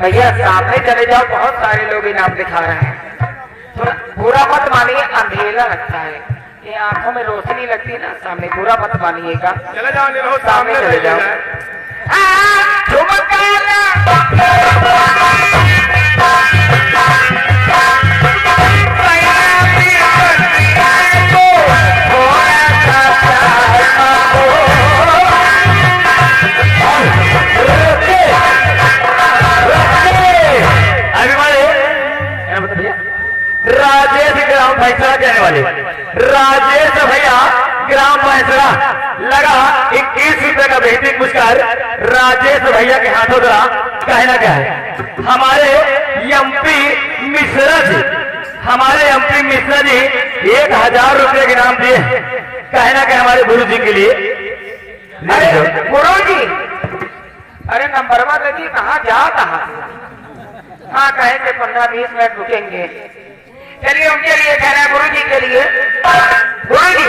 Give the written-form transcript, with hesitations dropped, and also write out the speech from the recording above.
भैया सामने चले जाओ, बहुत सारे लोग इनाम दिखा रहे हैं। थोड़ा बुरा मत मानिए, अंधेरा लगता है, ये आंखों में रोशनी लगती है ना, सामने बुरा मत मानिएगा। चले जाओ, सामने चले जाओ। राजेश ग्राम फैसला कहने वाले राजेश भैया ग्राम फैसला लगा 21 रुपए का बेहतरीन पुरस्कार राजेश भैया के हाथों द्वारा। कहना क्या है, हमारे एमपी मिश्रा जी, हमारे एमपी मिश्रा जी 1000 रुपए के नाम दिए। कहना क्या हमारे गुरु जी के लिए। अरे गुरु जी, अरे नंबरवा देखिए कहाँ जा कहा। हाँ कहेंगे 15-20 मिनट रुकेंगे। चलिए उनके लिए कह रहे हैं गुरु जी के लिए। गुरु जी